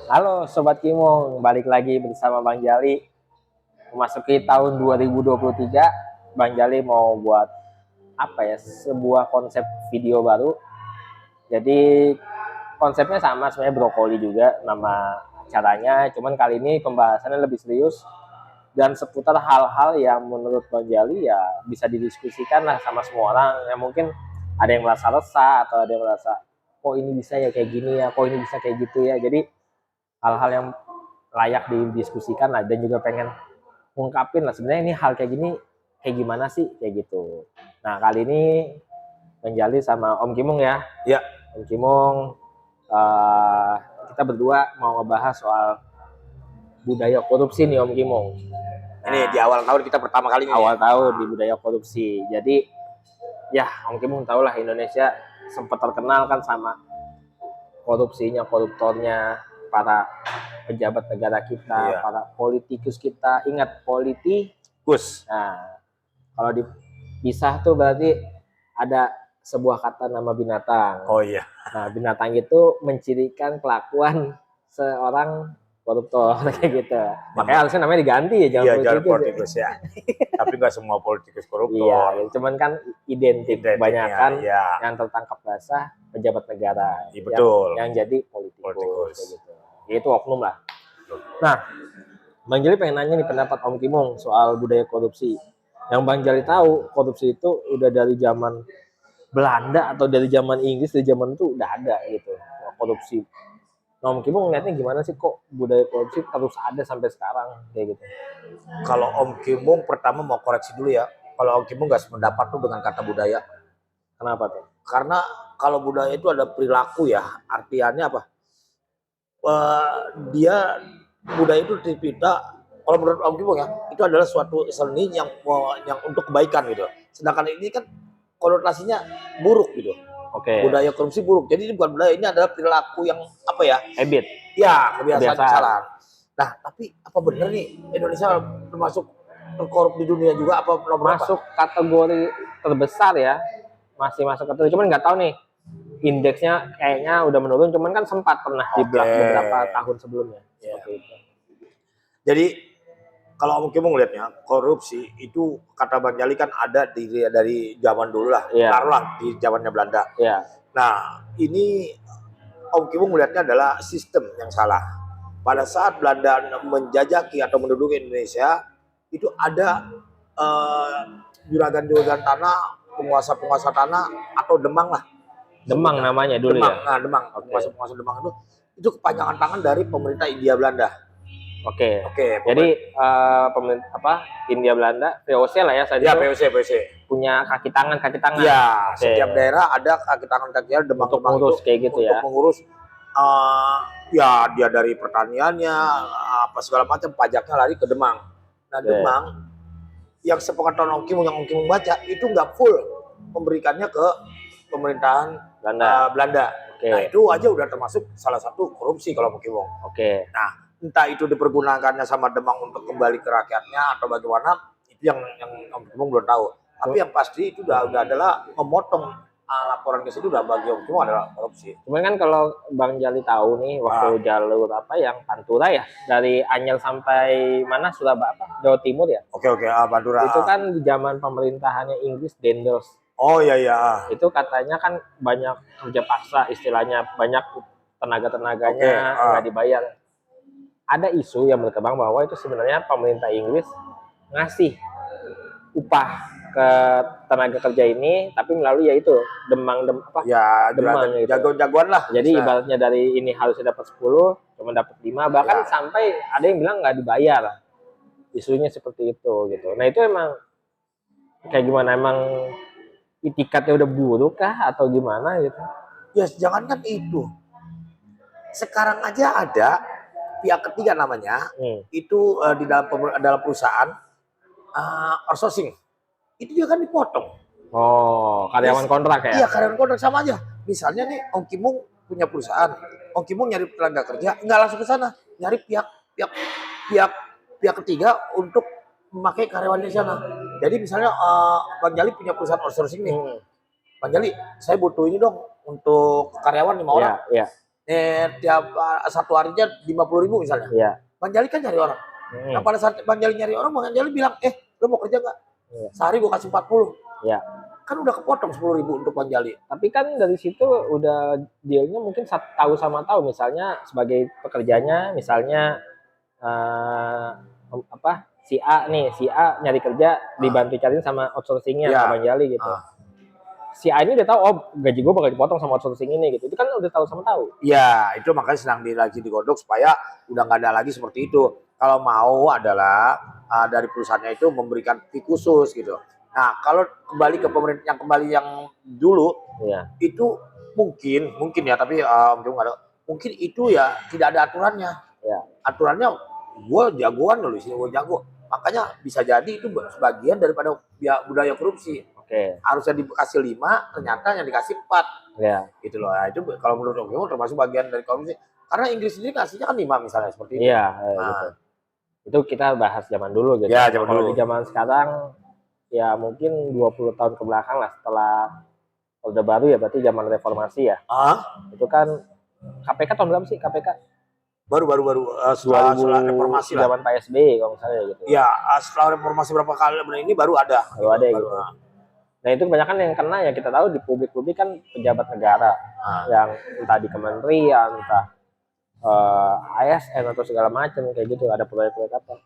Halo Sobat Kimong, balik lagi bersama Bang Jali. Memasuki tahun 2023, Bang Jali mau buat apa ya? Sebuah konsep video baru. Jadi konsepnya sama sebenarnya brokoli juga nama caranya, cuman kali ini pembahasannya lebih serius dan seputar hal-hal yang menurut Bang Jali ya bisa didiskusikan lah sama semua orang. Yang mungkin ada yang merasa resah atau ada yang merasa kok ini bisa ya kayak gini ya, kok ini bisa kayak gitu ya. Jadi hal-hal yang layak didiskusikan lah, dan juga pengen ngungkapin lah sebenarnya ini hal kayak gini kayak gimana sih kayak gitu. Nah kali ini Menjali sama Om Kimung ya. Ya, Om Kimung, uh, kita berdua mau ngebahas soal budaya korupsi nih Om Kimung. ini di awal tahun kita pertama kali ini. Awal tahun di budaya korupsi. Jadi ya Om Kimung tahu lah Indonesia sempat terkenal kan sama korupsinya, koruptornya, para pejabat negara kita, Iya. para politikus kita. Ingat politikus. Nah, kalau dipisah tuh berarti ada sebuah kata nama binatang. Oh iya. Nah, binatang itu mencirikan kelakuan seorang koruptor kayak gitu. Makanya harusnya namanya diganti ya, jangan Iya, politikus. jangan politikus ya. Tapi nggak semua politikus koruptor. Iya, cuman kan identik kebanyakan ya. yang tertangkap basah pejabat negara. Iya, betul. Yang jadi politikus. Politikus. Kayak gitu. Itu oknum lah. Nah, Bang Jali pengen nanya nih pendapat Om Kimung soal budaya korupsi. Yang Bang Jali tahu, korupsi itu udah dari zaman Belanda atau dari zaman Inggris, dari zaman itu udah ada gitu, korupsi. Nah, Om Kimung ngeliatnya gimana sih kok budaya korupsi terus ada sampai sekarang kayak gitu? Kalau Om Kimung pertama mau koreksi dulu ya. Kalau Om Kimung nggak sependapat tuh dengan kata budaya. Kenapa tuh? Karena kalau budaya itu ada perilaku ya. Artiannya apa? Dia budaya itu tercipta, kalau menurut Om Kimung ya, itu adalah suatu seni yang untuk kebaikan gitu. Sedangkan ini kan konotasinya buruk gitu. Oke. Budaya korupsi buruk. Jadi ini bukan budaya, ini adalah perilaku yang apa ya? Habit. Ya, kebiasaan kesalahan. Nah, tapi apa benar nih Indonesia termasuk terkorup di dunia juga apa nomor masuk kategori terbesar ya? Masih masuk kategori, cuman nggak tahu nih indeksnya kayaknya udah menurun, cuman kan sempat pernah di beberapa tahun sebelumnya. Ya. Itu. Jadi kalau Om Kimung melihatnya korupsi itu kata Bang Jali kan ada dari zaman dulu lah, taruhlah di zamannya Belanda. Nah ini Om Kimung melihatnya adalah sistem yang salah. Pada saat Belanda menjajaki atau menduduki Indonesia itu ada juragan-juragan tanah, penguasa-penguasa tanah atau demang lah. Demang namanya dulu demang, ya. Nah demang, penguasa-penguasa demang itu kepanjangan tangan dari pemerintah India Belanda. Oke. Jadi India Belanda VOC lah ya saya. Ya VOC. Punya kaki tangan. Ya, setiap daerah ada kaki tangan demang untuk mengurus kayak gitu ya. Untuk mengurus ya dia dari pertaniannya apa segala macam, pajaknya lari ke Demang. Nah Demang yang sepengetahuan Om Kimung yang Om Kimung baca itu nggak full memberikannya ke pemerintahan Belanda. Nah itu aja udah termasuk salah satu korupsi kalau Om Kimung. Nah entah itu dipergunakannya sama Demang untuk kembali ke rakyatnya atau bagaimana, itu yang Om Kimung belum tahu. Tapi yang pasti itu udah adalah memotong laporan ke situ udah bagi Om Kimung adalah korupsi. Cuman kan kalau Bang Jali tahu nih waktu jalur yang Pantura ya, dari Anyel sampai mana, Surabaya, Jawa Timur ya. Oke, Pantura. Itu kan di zaman pemerintahannya Inggris, Dendels. Oh iya. Itu katanya kan banyak kerja paksa, istilahnya banyak tenaga-tenaganya nggak dibayar. Ada isu yang berkembang bahwa itu sebenarnya pemerintah Inggris ngasih upah ke tenaga kerja ini, tapi melalui yaitu demang gitu. Jagoan lah. Jadi ibaratnya dari ini harusnya dapat 10, cuma dapat 5, bahkan sampai ada yang bilang nggak dibayar. Isunya seperti itu gitu. Nah itu emang kayak gimana, emang itikatnya udah buruk kah atau gimana gitu? Ya jangankan itu, sekarang aja ada pihak ketiga namanya itu di dalam perusahaan outsourcing itu juga kan dipotong. Karyawan kontrak ya? Iya, karyawan kontrak sama aja. Misalnya nih Om Kimung punya perusahaan, Om Kimung nyari tenaga kerja nggak langsung ke sana, nyari pihak ketiga untuk memakai karyawan di sana. Jadi misalnya Bang Jali punya perusahaan outsourcing nih, Bang Jali saya butuh ini dong untuk karyawan 5 orang. Tiap satu harinya 50.000 misalnya. Iya. Bang Jali kan nyari orang. Nah pada saat Bang Jali nyari orang, Bang Jali bilang, lo mau kerja nggak? Iya. Sehari gue kasih 40. Iya. Kan udah kepotong 10.000 untuk Bang Jali. Tapi kan dari situ udah dealnya mungkin tahu sama tahu, misalnya sebagai pekerjanya, misalnya si A nyari kerja dibantu cariin sama outsourcingnya sama Bang Jali gitu. Si A ini udah tahu, oh gaji gue bakal dipotong sama outsourcing ini gitu. Itu kan udah tahu sama tahu. Iya, itu makanya sedang lagi digodok supaya udah nggak ada lagi seperti itu. Kalau mau adalah dari perusahaannya itu memberikan fee khusus gitu. Nah, kalau kembali ke pemerintah yang dulu, itu mungkin ya, tapi mungkin itu ya tidak ada aturannya. Ya. Aturannya gue jagoan loh, sini gue jago. Makanya bisa jadi itu sebagian daripada budaya korupsi. Harusnya dikasih 5, ternyata yang dikasih 4. Ya. Gitu loh. Nah, itu kalau menurut Om termasuk bagian dari korupsi. Karena Inggris sendiri kasihnya kan 5 misalnya seperti itu. Iya, gitu. Itu kita bahas zaman dulu gitu. Ya, zaman kalau dulu. Di zaman sekarang ya mungkin 20 tahun ke belakang lah, setelah Orde Baru ya, berarti zaman reformasi ya. Itu kan KPK tahun berapa sih KPK? Baru setelah reformasi lah. Zaman Pak SBY kalau misalnya gitu. Ya, setelah reformasi berapa kali ini baru ada. Baru ada gitu. Nah itu kebanyakan yang kena ya kita tahu di publik kan pejabat negara yang entah di kementerian, entah ASN atau segala macam kayak gitu, ada proyek-proyek apa.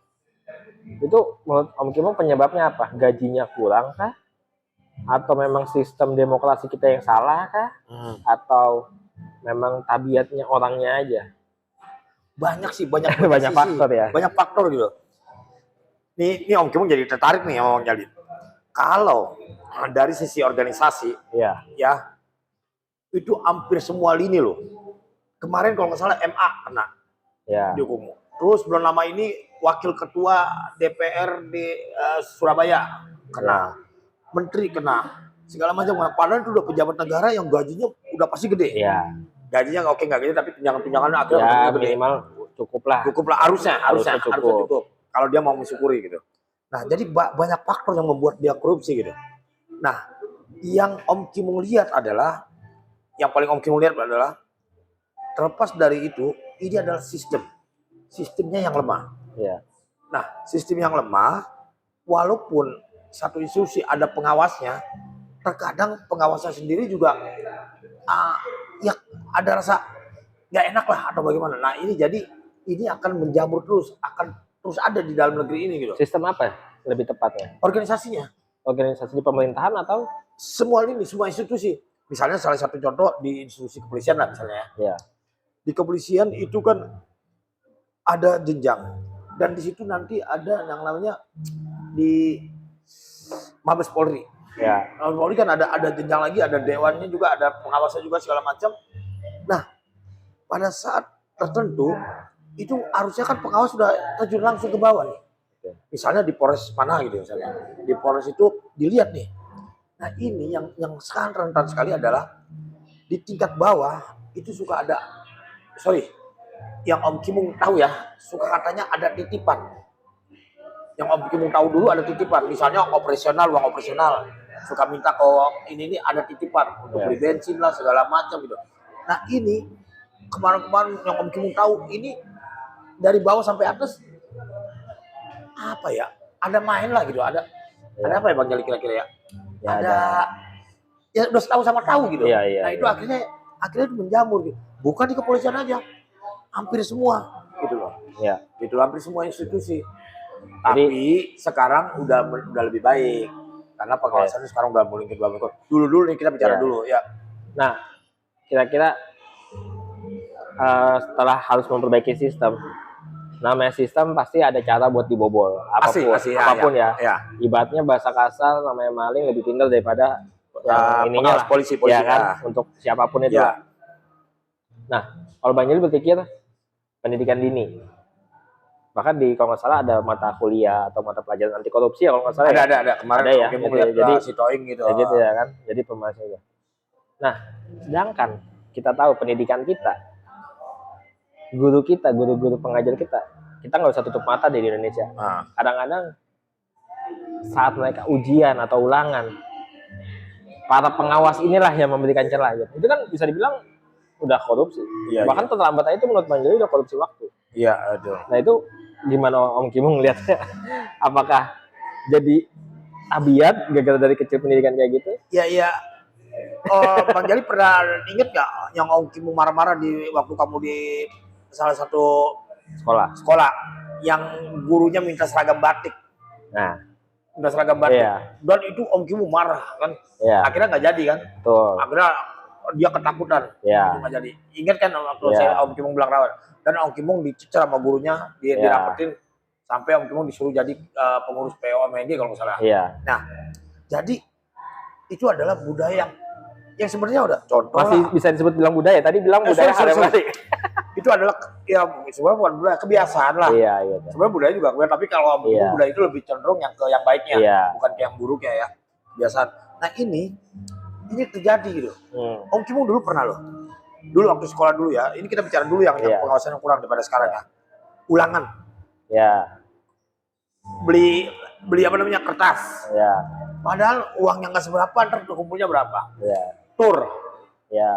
Itu menurut Om Kimo penyebabnya apa? Gajinya kurang kah? Atau memang sistem demokrasi kita yang salah kah? Atau memang tabiatnya orangnya aja? Banyak sih, banyak faktor ya. Banyak faktor gitu. Ini Om Kimo jadi tertarik nih sama Om Jali. Kalau dari sisi organisasi, ya itu hampir semua lini loh. Kemarin kalau nggak salah MA kena dihukum. Terus belum lama ini wakil ketua DPR di Surabaya kena, menteri kena, segala macam. Padahal itu udah pejabat negara yang gajinya udah pasti gede. Ya. Gajinya oke nggak gede, tapi tunjangan-tunjangannya akhirnya ya, minimal cukup lah. Harusnya cukup. Kalau dia mau mensyukuri gitu. Nah, jadi banyak faktor yang membuat dia korupsi gitu. Nah, yang Om Kimo lihat adalah, yang paling Om Kimo lihat adalah, terlepas dari itu, ini adalah sistemnya yang lemah. Ya. Nah, sistem yang lemah, walaupun satu institusi ada pengawasnya, terkadang pengawasnya sendiri juga ya ada rasa nggak enak lah atau bagaimana. Nah, ini akan menjamur terus, akan terus ada di dalam negeri ini gitu. Sistem apa lebih tepatnya? Organisasinya. Organisasi di pemerintahan atau? Semua institusi. Misalnya salah satu contoh di institusi kepolisian lah misalnya. Ya. Di kepolisian itu kan ada jenjang. Dan di situ nanti ada yang namanya di Mabes Polri. Ya. Mabes Polri kan ada jenjang lagi, ada dewannya juga, ada pengawasnya juga segala macam. Nah, pada saat tertentu itu harusnya kan pengawas sudah terjun langsung ke bawah nih. Misalnya di Polres mana gitu misalnya. Di Polres itu dilihat nih. Nah, ini yang sekarang rentan sekali adalah di tingkat bawah itu suka ada, yang Om Kimo tahu ya, suka katanya ada titipan. Yang Om Kimo tahu dulu ada titipan, misalnya uang operasional. Suka minta ke ini ada titipan untuk beli bensin lah segala macam gitu. Nah, ini kemarin yang Om Kimo tahu ini dari bawah sampai atas apa ya? Ada main lah gitu, ada apa ya Bang Jali kira-kira ya? Ya udah tahu sama tahu gitu. Nah, itu akhirnya itu menjamur gitu. Bukan di kepolisian aja. Hampir semua gitu loh. Ya. Gitu hampir semua institusi. Tapi sekarang udah lebih baik. Karena pengawasannya sekarang udah mulai bagus. Dulu nih kita bicara dulu ya. Nah, kira-kira setelah harus memperbaiki sistem, namanya sistem pasti ada cara buat dibobol apapun ya. Ibaratnya bahasa kasar namanya maling lebih pintar daripada ininya lah, polisi ya kan, untuk siapapun itu. Nah, kalau Bang Jali berpikir pendidikan dini, bahkan kalau nggak salah ada mata kuliah atau mata pelajaran anti korupsi ya kalau nggak salah. Ada kemarin ada ya. Jadi si Toing gitu. Ya gitu ya kan. Jadi pembahasannya. Nah, sedangkan kita tahu pendidikan kita, guru pengajar kita nggak usah tutup mata di Indonesia. Kadang-kadang saat mereka ujian atau ulangan, para pengawas inilah yang memberikan celah. Gitu. Itu kan bisa dibilang udah korupsi. Iya, Bahkan terlambat aja itu menurut Bang Jali udah korupsi waktu. Iya, aduh. Nah itu gimana Om Kimo ngeliatnya? Apakah jadi tabiat gara-gara dari kecil pendidikan kayak gitu? Iya, iya. Oh, Bang Jali pernah inget nggak yang Om Kimu marah-marah di waktu kamu di salah satu sekolah yang gurunya minta seragam batik? Nah, Minta seragam batik. iya. Dan itu Om Kimu marah kan? Iya. Akhirnya nggak jadi kan? Betul. Akhirnya dia ketakutan. Iya. Itu nggak jadi. Ingat kan waktu Iya. saya Om Kimu bilang rawat. Dan Om Kimu dicecer sama gurunya, dia Iya. dirapetin sampai Om Kimu disuruh jadi pengurus POMNG kalau nggak salah. Iya. Nah, jadi itu adalah budaya yang sebenarnya udah contoh Masih lah. bisa disebut bilang budaya. Tadi bilang budaya sorry. hari. Itu adalah ya sebenarnya bukan budaya, kebiasaan lah. Iya, iya. Sebenarnya budaya juga kebiasaan, tapi kalau Iya. budaya itu lebih cenderung yang ke yang baiknya, Iya. bukan ke yang buruknya ya. Kebiasaan. Nah ini terjadi gitu. Om Kimu dulu pernah loh. Dulu waktu sekolah dulu ya. Ini kita bicara dulu yang Iya. pengawasan yang kurang daripada sekarang ya. Ulangan. Ya, Beli apa namanya kertas. ya, Padahal uangnya nggak seberapa, ntar kumpulnya berapa? ya, Tur. ya,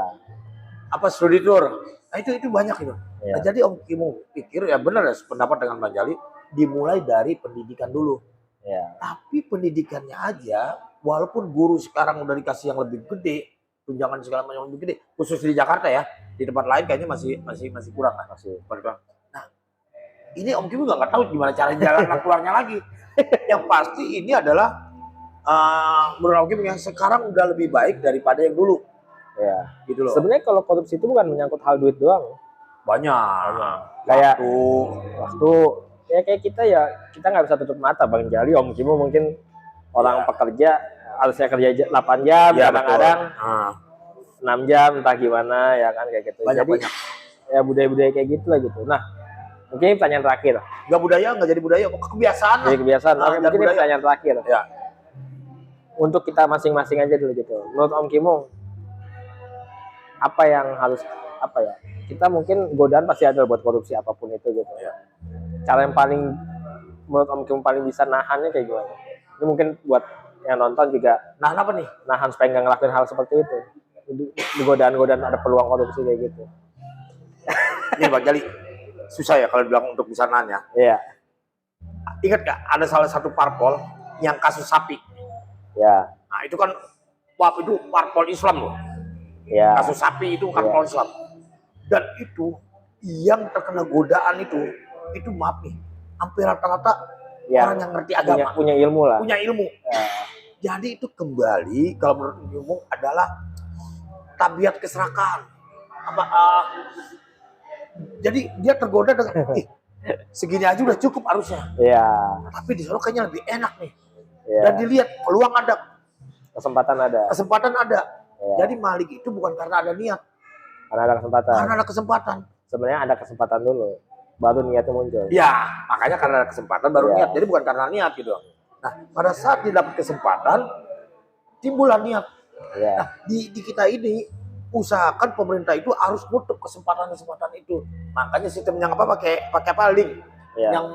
Apa studi tour. Nah itu banyak itu. ya. Nah, jadi Om Kimu pikir ya benar ya pendapat dengan Bang Jali dimulai dari pendidikan dulu. Ya, Tapi pendidikannya aja walaupun guru sekarang udah dikasih yang lebih gede, tunjangan segala macam yang lebih gede, khusus di Jakarta ya. Di tempat lain kayaknya masih kurang lah. masih. Nah, ini Om Kimu nggak tahu gimana cara jalan keluarnya lagi. Yang pasti ini adalah menurut Om Kimu yang sekarang udah lebih baik daripada yang dulu. Ya. Gitu loh. Sebenarnya kalau korupsi itu bukan menyangkut hal duit doang. Banyak. Kayak Waktu. ya kayak kita ya, kita nggak bisa tutup mata Bang Jali, Om Kimo mungkin orang pekerja harusnya kerja 8 jam, Ya, kadang-kadang betul. 6 jam entah gimana ya kan kayak gitu. Banyak. Ya budaya-budaya kayak gitu lah gitu. Nah, mungkin ini pertanyaan terakhir. Nggak budaya, nggak jadi budaya, kebiasaan lah. Jadi kebiasaan. Nah, Oke, mungkin ini budaya. pertanyaan terakhir. Ya. Untuk kita masing-masing aja dulu gitu. Menurut Om Kimo, apa yang harus kita mungkin godaan pasti ada buat korupsi apapun itu gitu ya. Cara yang paling menurut Om Kimo paling bisa nahannya kayak gimana? Ini mungkin buat yang nonton juga Nah, apa nih? nahan supaya nggak ngelakuin hal seperti itu. Di godaan-godaan ada peluang korupsi kayak gitu. Ini Bang Jali, susah ya kalau bilang untuk bisa nahan ya. Iya. Ingat nggak ada salah satu parpol yang kasus sapi? Ya. Nah itu kan, wah itu parpol Islam loh. Ya. Kasus sapi itu parpol Islam. Dan itu yang terkena godaan itu maaf nih, hampir rata-rata Ya. orang yang ngerti agama, Punya ilmu lah. punya ilmu. Ya. Jadi itu kembali kalau menurut ilmu adalah tabiat keserakahan. Jadi dia tergoda dengan segini aja udah cukup harusnya. Iya. Tapi di sana kayaknya lebih enak nih. Iya. Dan dilihat peluang ada, Kesempatan ada. kesempatan ada. Iya. Jadi maling itu bukan karena ada niat, Karena ada kesempatan. karena ada kesempatan. Sebenarnya ada kesempatan dulu, baru niatnya muncul. Ya, makanya karena ada kesempatan baru Iya. niat. Jadi bukan karena niat gitu. Nah, pada saat dia dapat kesempatan, timbullah niat. Iya. Nah, di kita ini usahakan pemerintah itu harus nutup kesempatan-kesempatan itu. Makanya sistem yang pakai apa link. Iya. Yang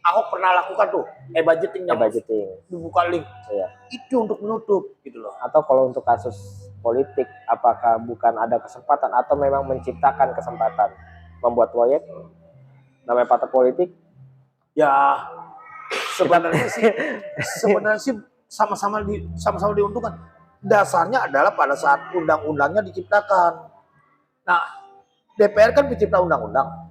Ahok pernah lakukan tuh, e-budgeting yang Budgeting. dibuka link. Iya. Itu untuk menutup gitu loh. Atau kalau untuk kasus politik, apakah bukan ada kesempatan atau memang menciptakan kesempatan membuat proyek? Namanya partai politik. Ya, sebenarnya sih sama-sama diuntungkan. Dasarnya adalah pada saat undang-undangnya diciptakan. Nah, DPR kan pencipta undang-undang.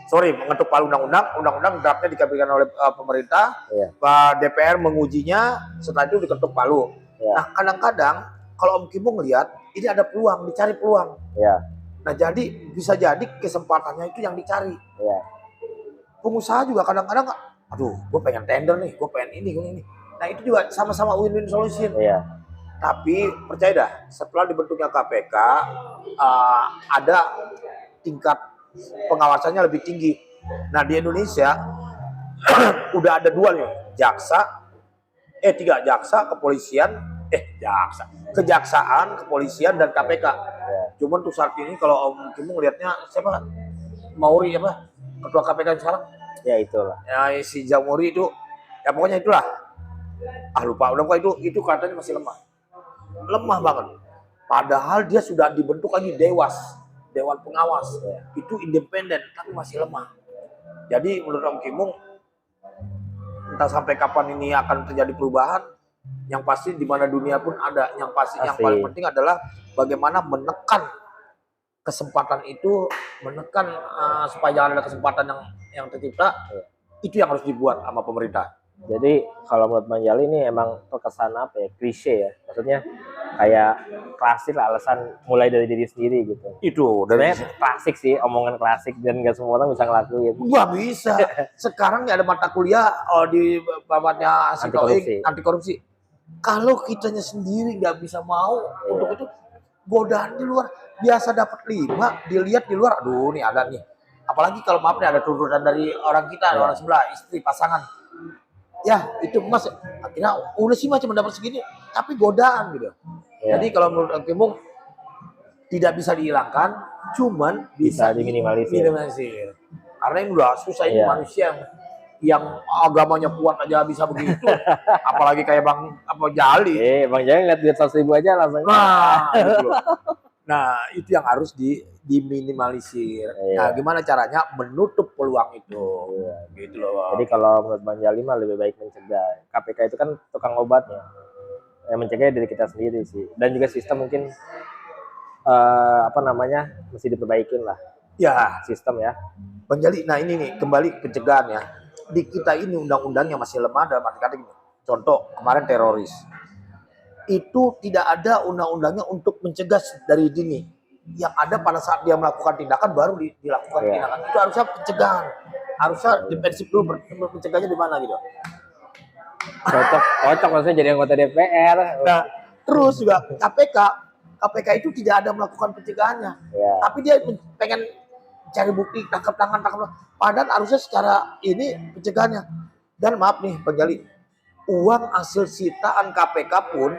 Mengetuk palu undang-undang draftnya dikabulkan oleh pemerintah. Iya. DPR mengujinya, setelah itu diketuk palu. Iya. Nah, kadang-kadang kalau Om Kimo ngelihat ini ada peluang, dicari peluang. Iya. Nah, jadi bisa jadi kesempatannya itu yang dicari. Iya. Pengusaha juga kadang-kadang, aduh, gue pengen tender nih, gue pengen ini. Nah, itu juga sama-sama win-win solution. Iya. Tapi percaya dah, setelah dibentuknya KPK, ada tingkat pengawasannya lebih tinggi. Nah, di Indonesia udah ada 2 nih, kejaksaan, kepolisian, dan KPK. Iya. Cuman tuh saat ini kalau Om Kimo ngelihatnya siapa? Mauri apa? Ketua KPK yang sekarang? Ya itulah. Ya si Jamuri itu, ya pokoknya itulah. Lupa itu katanya masih lemah banget. Padahal dia sudah dibentuk lagi dewas Dewan Pengawas itu independen tapi masih lemah. Jadi menurut Om Kimung, entah sampai kapan ini akan terjadi perubahan. Yang pasti di mana dunia pun ada. Yang pasti yang paling penting adalah bagaimana menekan kesempatan itu, menekan supaya jangan ada kesempatan yang tercipta. Itu yang harus dibuat sama pemerintah. Jadi kalau menurut Bang Jali ini emang terkesan apa ya, klise ya, maksudnya kayak klasik lah, alasan mulai dari diri sendiri gitu. Itu dari klasik sih, omongan klasik, dan nggak semua orang bisa ngelakuin. Wah bisa. Sekarang ada mata kuliah di babatnya anti korupsi. Kalau kitanya sendiri nggak bisa mau untuk itu, godaan di luar biasa dapat 5, dilihat di luar, aduh nih ada nih. Apalagi kalau maaf nih ada turunan dari orang kita, orang sebelah, istri, pasangan. Ya itu mas, akhirnya udah sih cuma dapat segini, tapi godaan gitu. Jadi kalau menurut Om Kimung tidak bisa dihilangkan, cuman bisa diminimalisir. Karena ini udah susah ini manusia yang agamanya kuat aja bisa begitu, apalagi kayak Bang Jali. Bang Jali lihat duit 100.000 aja langsung. Nah, gitu loh. Nah itu yang harus diminimalisir. Nah gimana caranya menutup peluang itu, gitu loh. Jadi kalau menurut Bang Jali mah lebih baik mencegah. KPK itu kan tukang obatnya, mencegah diri kita sendiri sih. Dan juga sistem mungkin mesti diperbaikin lah. Ya sistem ya. Bang Jali, nah ini nih kembali pencegahan ya. Di kita ini undang-undangnya masih lemah dalam arti kata gini. Contoh kemarin teroris. Itu tidak ada undang-undangnya untuk mencegah dari dini. Yang ada pada saat dia melakukan tindakan baru dilakukan tindakan. Itu harusnya pencegahan. Harusnya defensif dulu, mencegahnya di mana gitu. Cocok maksudnya jadi anggota DPR. Nah, terus juga KPK itu tidak ada melakukan pencegahannya. Tapi dia pengen cari bukti, tangkap tangan. Padahal harusnya secara ini pencegahannya. Dan maaf nih Bang Jali, uang hasil sitaan KPK pun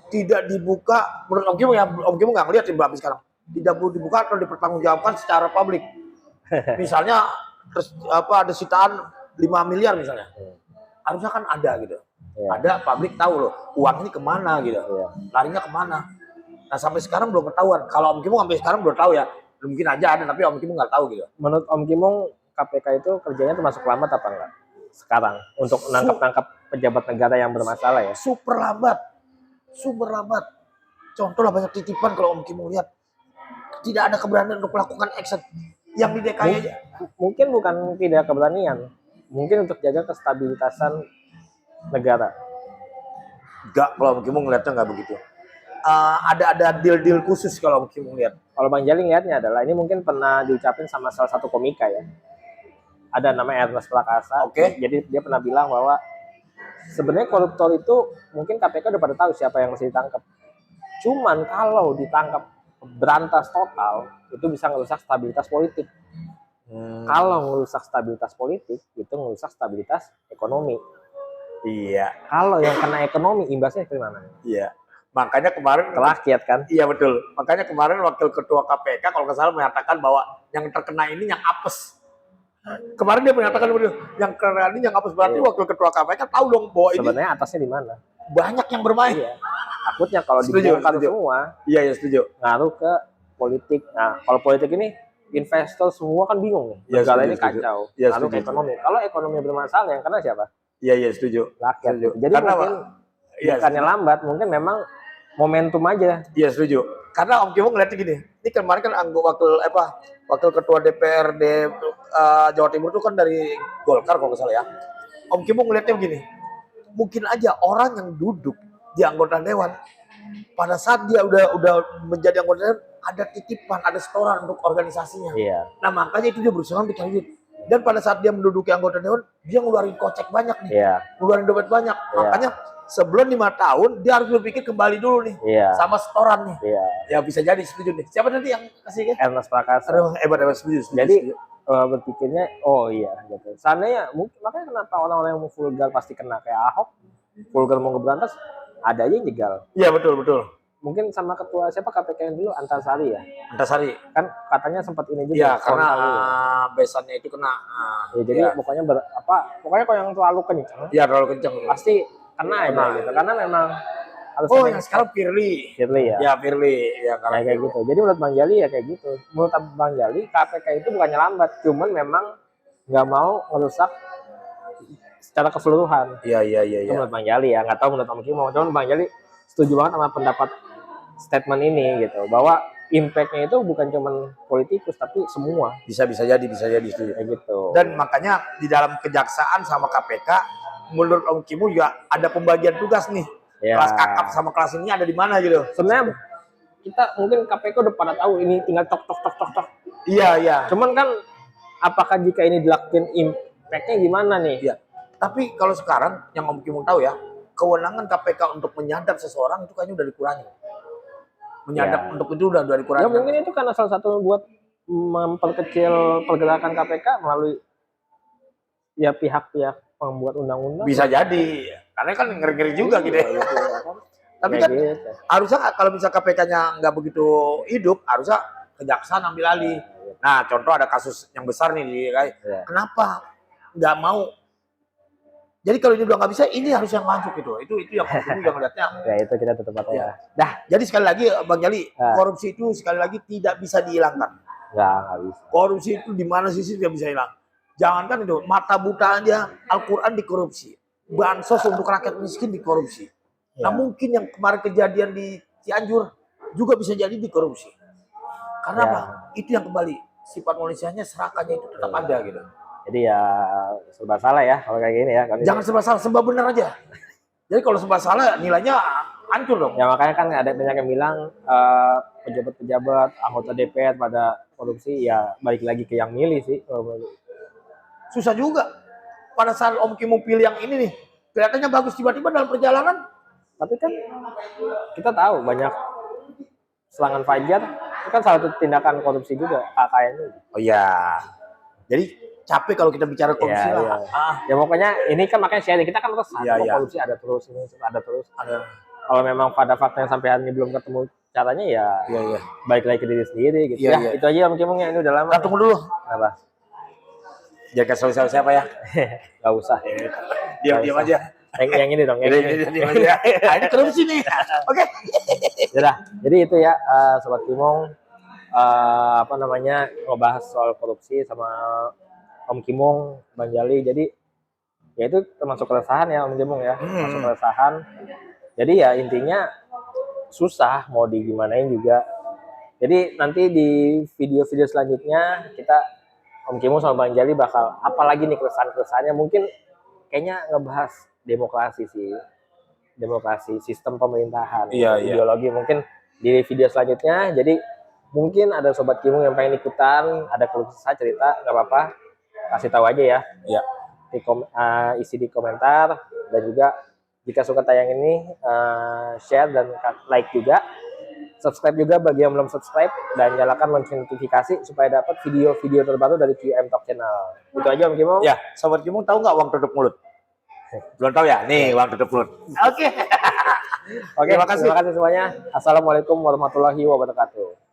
tidak dibuka. Menurut Om Kimung ya, Om Kimung nggak ngeliat berapa sekarang. Tidak dibuka atau dipertanggungjawabkan secara publik. Misalnya ada sitaan 5 miliar misalnya, harusnya kan ada gitu. Ada publik tahu loh uang ini kemana gitu, larinya kemana. Nah sampai sekarang belum ketahuan. Kalau Om Kimung sampai sekarang belum tahu ya. Mungkin aja ada tapi Om Kimung nggak tahu gitu. Menurut Om Kimung KPK itu kerjanya termasuk lambat apa enggak sekarang untuk nangkap pejabat negara yang bermasalah ya? Super lambat. Contoh lah banyak titipan kalau Om Kimung lihat. Tidak ada keberanian untuk melakukan action. Yang di DKI aja. Mungkin bukan tidak keberanian. Mungkin untuk jaga kestabilitasan negara. Enggak, kalau Om Kimung ngeliatnya nggak begitu. Ada deal khusus kalau Om Kimung lihat. Kalau Bang Jali lihatnya adalah ini mungkin pernah diucapin sama salah satu komika ya. Ada namanya Ernest Prakasa. Jadi dia pernah bilang bahwa sebenarnya koruptor itu mungkin KPK udah pada tahu siapa yang mesti ditangkap. Cuman kalau ditangkap berantas total itu bisa merusak stabilitas politik. Kalau merusak stabilitas politik itu merusak stabilitas ekonomi. Iya. Kalau yang kena ekonomi imbasnya ke mana? Iya. Makanya kemarin rakyat kan? Iya betul. Makanya kemarin Wakil Ketua KPK kalau nggak salah menyatakan bahwa yang terkena ini yang apes. Kemarin dia menyatakan yang kena ini yang apes, berarti Wakil Ketua KPK tahu dong bahwa ini sebenarnya atasnya di mana? Banyak yang bermain. Iya. Takutnya kalau dibongkar semua, iya setuju. Ngaruh ke politik. Nah, kalau politik ini investor semua kan bingung nih. Negara ini kacau. Ngaruh ke ekonomi. Kalau ekonomi bermasalah yang kena siapa? Iya setuju. Rakyat. Jadi karena mungkin bukannya lambat, mungkin memang momentum aja. Iya setuju. Karena Om Kimung ngeliatnya gini, ini kemarin kan wakil ketua DPRD Jawa Timur itu kan dari Golkar kalau nggak salah ya. Om Kimung ngeliatnya begini, mungkin aja orang yang duduk di anggota dewan pada saat dia udah menjadi anggota dewan ada titipan, ada setoran untuk organisasinya. Iya. Nah makanya itu dia berusaha bikin duit. Dan pada saat dia menduduki anggota dewan, dia ngeluarin kocek banyak nih, ngeluarin dompet banyak. Makanya sebelum 5 tahun dia harus berpikir kembali dulu nih, sama setoran nih. Ya bisa jadi, setuju nih. Siapa nanti yang kasih kan? Ernest Prakasa. Hebat setuju. Jadi berpikirnya, oh iya gitu. Seandainya mungkin makanya kenapa orang-orang yang vulgar pasti kena kayak Ahok, vulgar mau ngeberantas, ada aja yang jegal. Iya betul. Mungkin sama ketua siapa KPK yang dulu Antasari ya? Antasari kan katanya sempat ini juga. Iya karena besannya itu kena. Jadi pokoknya pokoknya kalau yang terlalu kencang. Iya terlalu kencang. Pasti kena aja gitu. Karena memang Alasan Oh, yang sekarang Firly. Firly ya. Ya, Firly. Ya, kalau Kayak gitu. Jadi menurut Bang Jali ya kayak gitu. Menurut Bang Jali KPK itu bukannya lambat, cuman memang nggak mau ngerusak secara keseluruhan. Iya. Itu menurut Bang Jali ya. Nggak tahu menurut Om Kimo. Cuman Bang Jali setuju banget sama pendapat statement ini gitu. Bahwa impact-nya itu bukan cuman politikus tapi semua. Bisa jadi setuju. Kayak gitu. Dan makanya di dalam kejaksaan sama KPK, menurut Om Kimo juga ada pembagian tugas nih. Ya. Kelas kakap sama kelas ini ada di mana gitu. Sebenarnya kita mungkin KPK udah pada tahu ini tinggal tok. Iya. Cuman kan apakah jika ini dilakukan impact-nya gimana nih? Iya. Tapi kalau sekarang yang Om Kimo tahu ya, kewenangan KPK untuk menyadap seseorang itu kayaknya udah dikurangi. Menyadap Ya. untuk itu udah dikurangi. Ya mungkin itu karena salah satu buat memperkecil pergerakan KPK melalui ya pihak-pihak pembuat undang-undang. Bisa jadi. Karena kan ngeri-ngeri juga gitu ya. Tapi kan gitu. harusnya kalau misal KPK-nya nggak begitu hidup, harusnya kejaksaan ambil alih. Nah, contoh ada kasus yang besar nih, kenapa nggak mau? Jadi kalau ini udah nggak bisa, ini harus yang masuk gitu. Itu yang ngeliatnya. Ya itu kita tetap apa ya. Jadi sekali lagi Bang Jali, korupsi itu sekali lagi tidak bisa dihilangkan. Nggak bisa. Korupsi itu di mana sisi tidak bisa hilang. Jangankan itu, mata buta aja Al-Quran dikorupsi. Bansos untuk rakyat miskin dikorupsi. Nah mungkin yang kemarin kejadian di Cianjur juga bisa jadi dikorupsi. Karena apa? Itu yang kembali sifat manusianya, serakannya itu tetap ada gitu. Jadi ya serba salah ya kalau kayak gini ya. Jangan serba salah, serba benar aja. Jadi kalau serba salah nilainya hancur dong. Ya makanya kan ada banyak yang bilang pejabat-pejabat, anggota DPR pada korupsi ya balik lagi ke yang milih sih. Susah juga. Pada saat Om Kimo pilih yang ini nih, kelihatannya bagus, tiba-tiba dalam perjalanan. Tapi kan kita tahu banyak serangan Fajar itu kan salah satu tindakan korupsi juga KKN itu. Oh iya. Jadi capek kalau kita bicara korupsi lah. Ya pokoknya ini kan makanya sharing, kita kan resah korupsi ada terus ini ada terus. Kalau memang pada faktanya sampai hari ini belum ketemu caranya ya balik lagi ke diri sendiri gitu. Itu aja Om Kimo, ini udah lama. Tunggu dulu. Apa? Jangan kasih siapa ya? Gak usah. Diam aja. Yang ini dong. Diam aja. Ini korupsi nih. Oke. Jadi itu ya Sobat Kimong, ngebahas soal korupsi sama Om Kimong, Bang Jali. Jadi ya itu termasuk keresahan ya Om Kimong ya, termasuk keresahan. Jadi ya intinya susah mau digimanain juga. Jadi nanti di video-video selanjutnya kita Om Kimo sama Bang Jali bakal apalagi nih keresahan-keresahannya, mungkin kayaknya ngebahas demokrasi sih, demokrasi sistem pemerintahan, ideologi mungkin di video selanjutnya. Jadi mungkin ada Sobat Kimo yang pengen ikutan, ada keluh kesah cerita, nggak apa-apa, kasih tahu aja ya. Isi di komentar, dan juga jika suka tayang ini share dan like juga. Subscribe juga bagi yang belum subscribe, dan nyalakan lonceng notifikasi supaya dapat video-video terbaru dari QM Talk Channel. Itu aja Om Kimo. Ya, Sobat Kimo tahu nggak uang tutup mulut? Belum tahu ya? Nih uang tutup mulut. Oke. Terima kasih semuanya. Assalamualaikum warahmatullahi wabarakatuh.